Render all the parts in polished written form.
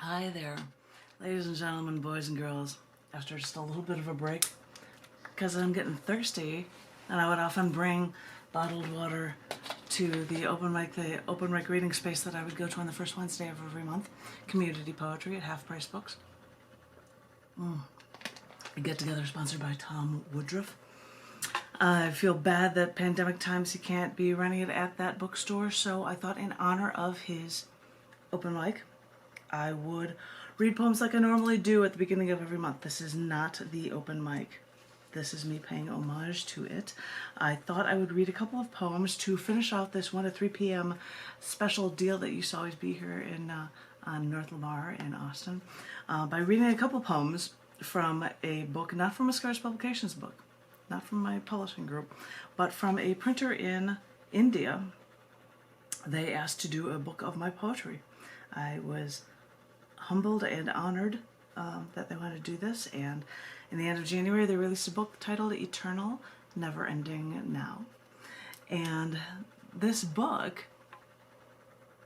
Hi there, ladies and gentlemen, boys and girls. After just a little bit of a break, because I'm getting thirsty, and I would often bring bottled water to the open mic reading space that I would go to on the first Wednesday of every month, community poetry at Half Price Books. A get-together sponsored by Tom Woodruff. I feel bad that pandemic times he can't be running it at that bookstore, so I thought in honor of his open mic, I would read poems like I normally do at the beginning of every month. This is not the open mic. This is me paying homage to it. I thought I would read a couple of poems to finish off this 1 to 3 p.m. special deal that used to always be here in on North Lamar in Austin by reading a couple poems from a book, not from a Scars Publications book, not from my publishing group, but from a printer in India. They asked to do a book of my poetry. I was humbled and honored that they wanted to do this, and in the end of January they released a book titled Eternal, Never Ending Now. And this book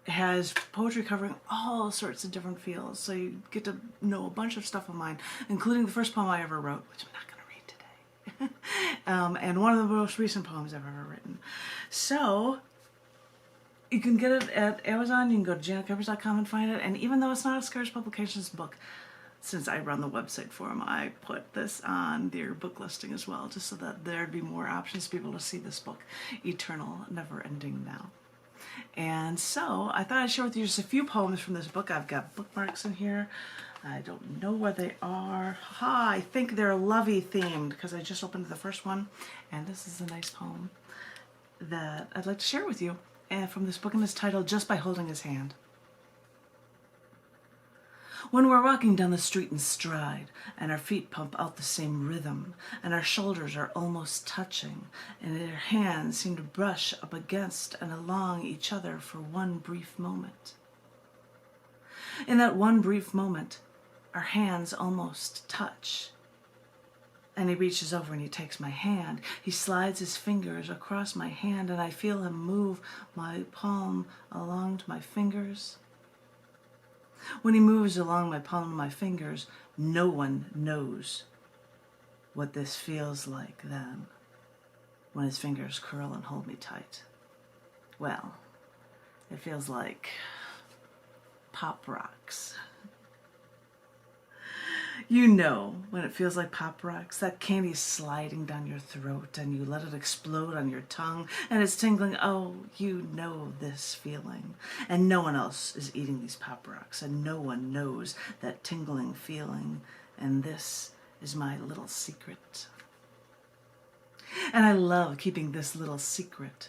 has poetry covering all sorts of different fields, so you get to know a bunch of stuff of mine, including the first poem I ever wrote, which I'm not going to read today, and one of the most recent poems I've ever written. So you can get it at Amazon. You can go to janetkuypers.com and find it. And even though it's not a Scars Publications book, since I run the website for them, I put this on their book listing as well, just so that there'd be more options to be able to see this book, Eternal, Never Ending Now. And so I thought I'd share with you just a few poems from this book. I've got bookmarks in here. I don't know where they are. I think they're lovey themed because I just opened the first one. And this is a nice poem that I'd like to share with you. And from this book, and it's titled Just by Holding His Hand. When we're walking down the street in stride, and our feet pump out the same rhythm, and our shoulders are almost touching, and our hands seem to brush up against and along each other for one brief moment. In that one brief moment, our hands almost touch. And he reaches over and he takes my hand. He slides his fingers across my hand, and I feel him move my palm along to my fingers. When he moves along my palm and my fingers, no one knows what this feels like then, when his fingers curl and hold me tight. Well, it feels like pop rocks. You know when it feels like pop rocks, that candy sliding down your throat and you let it explode on your tongue and it's tingling. Oh, you know this feeling. And no one else is eating these pop rocks, and no one knows that tingling feeling. And this is my little secret. And I love keeping this little secret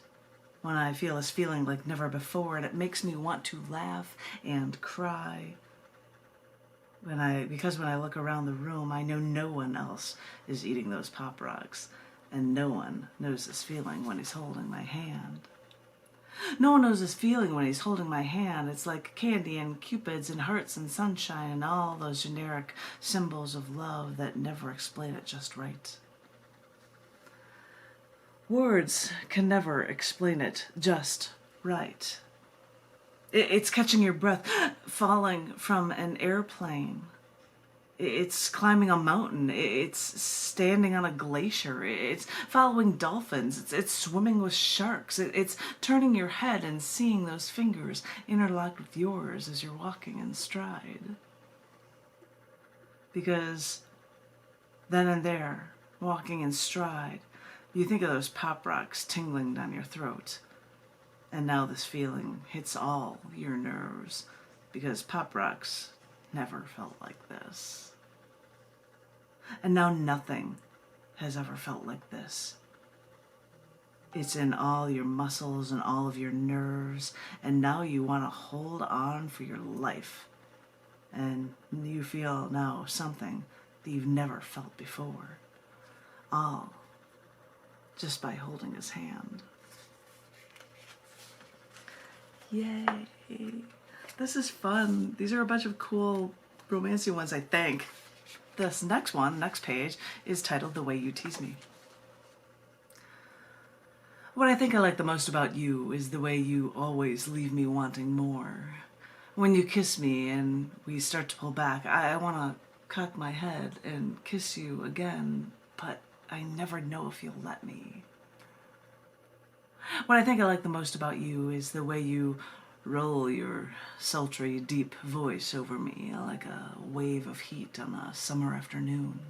when I feel this feeling like never before, and it makes me want to laugh and cry. Because when I look around the room, I know no one else is eating those pop rocks, and no one knows this feeling when he's holding my hand. No one knows this feeling when he's holding my hand. It's like candy and cupids and hearts and sunshine and all those generic symbols of love that never explain it just right. Words can never explain it just right. It's catching your breath, falling from an airplane. It's climbing a mountain. It's standing on a glacier. It's following dolphins. It's swimming with sharks. It's turning your head and seeing those fingers interlocked with yours as you're walking in stride. Because then and there, walking in stride, you think of those pop rocks tingling down your throat. And now this feeling hits all your nerves, because pop rocks never felt like this. And now nothing has ever felt like this. It's in all your muscles and all of your nerves, and now you want to hold on for your life. And you feel now something that you've never felt before. All just by holding his hand. Yay. This is fun. These are a bunch of cool romancy ones, I think. This next page, is titled The Way You Tease Me. What I think I like the most about you is the way you always leave me wanting more. When you kiss me and we start to pull back, I want to cock my head and kiss you again, but I never know if you'll let me. What I think I like the most about you is the way you roll your sultry, deep voice over me like a wave of heat on a summer afternoon.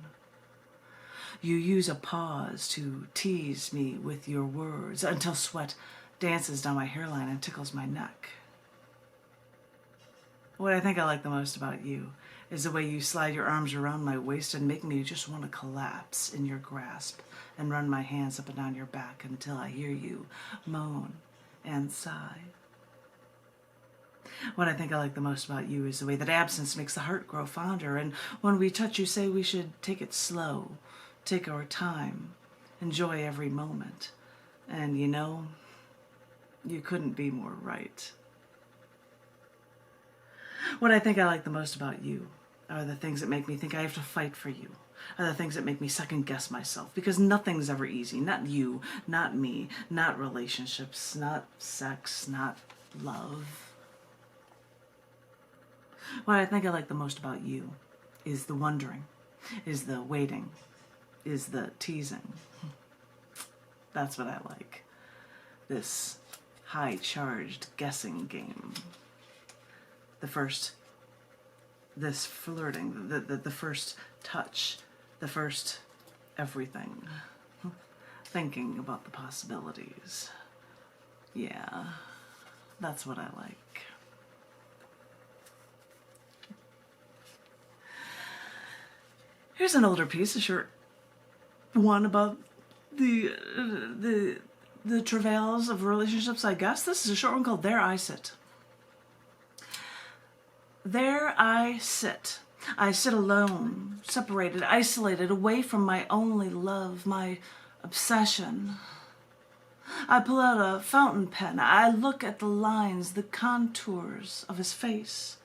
You use a pause to tease me with your words until sweat dances down my hairline and tickles my neck. What I think I like the most about you is the way you slide your arms around my waist and make me just want to collapse in your grasp and run my hands up and down your back until I hear you moan and sigh. What I think I like the most about you is the way that absence makes the heart grow fonder, and when we touch you say we should take it slow, take our time, enjoy every moment. And you know, you couldn't be more right. What I think I like the most about you are the things that make me think I have to fight for you, are the things that make me second guess myself, because nothing's ever easy. Not you, not me, not relationships, not sex, not love. What I think I like the most about you is the wondering, is the waiting, is the teasing. That's what I like. This high-charged guessing game. This flirting, the first touch, the first everything. Thinking about the possibilities. Yeah, that's what I like. Here's an older piece, a short one about the travails of relationships, I guess. This is a short one called There I Sit. There I sit. I sit alone, separated, isolated, away from my only love, my obsession. I pull out a fountain pen. I look at the lines, the contours of his face,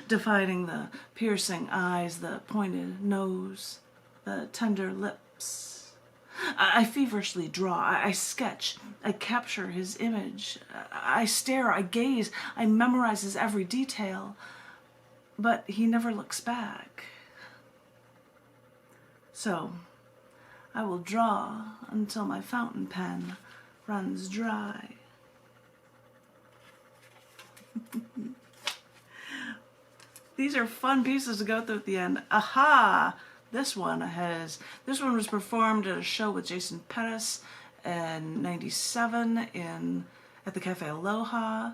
defining the piercing eyes, the pointed nose, the tender lips. I feverishly draw, I sketch, I capture his image. I stare, I gaze, I memorize his every detail. But he never looks back. So I will draw until my fountain pen runs dry. These are fun pieces to go through at the end. Aha! This one was performed at a show with Jason Pettis in '97 at the Cafe Aloha.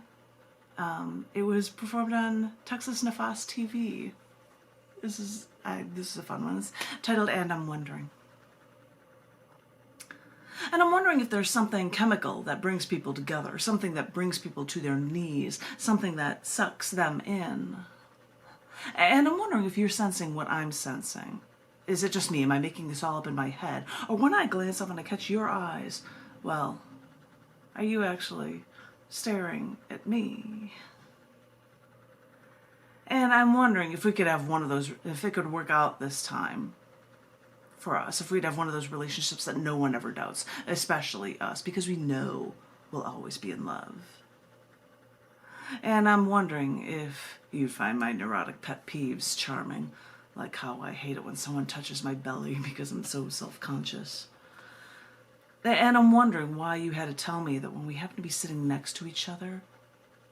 It was performed on Texas Nefas TV. This is a fun one. It's titled And I'm Wondering. And I'm wondering if there's something chemical that brings people together, something that brings people to their knees, something that sucks them in. And I'm wondering if you're sensing what I'm sensing. Is it just me? Am I making this all up in my head? Or when I glance up and I catch your eyes, well, are you actually staring at me? And I'm wondering if we could have one of those, if it could work out this time for us, if we'd have one of those relationships that no one ever doubts, especially us, because we know we'll always be in love. And I'm wondering if you'd find my neurotic pet peeves charming, like how I hate it when someone touches my belly because I'm so self-conscious. And I'm wondering why you had to tell me that when we happened to be sitting next to each other,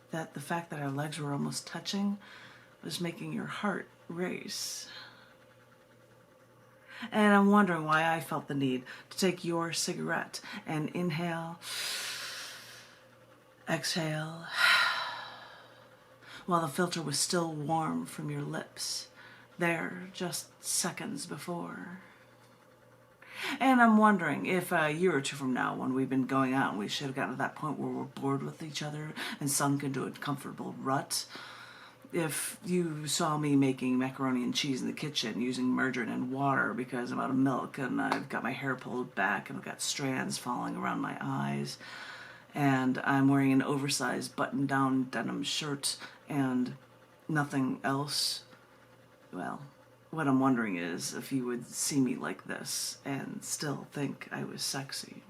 that the fact that our legs were almost touching was making your heart race. And I'm wondering why I felt the need to take your cigarette and inhale, exhale, while the filter was still warm from your lips, there just seconds before. And I'm wondering if a year or two from now, when we've been going out and we should have gotten to that point where we're bored with each other and sunk into a comfortable rut, if you saw me making macaroni and cheese in the kitchen using margarine and water because I'm out of milk and I've got my hair pulled back and I've got strands falling around my eyes and I'm wearing an oversized button-down denim shirt and nothing else, well, what I'm wondering is if you would see me like this and still think I was sexy.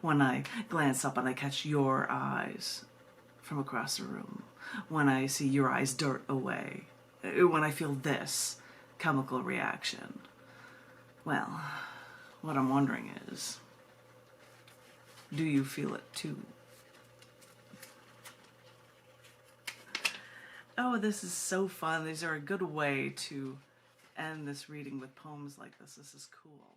When I glance up and I catch your eyes from across the room, when I see your eyes dart away, when I feel this chemical reaction. Well, what I'm wondering is, do you feel it too? Oh, this is so fun. These are a good way to end this reading with poems like this. This is cool.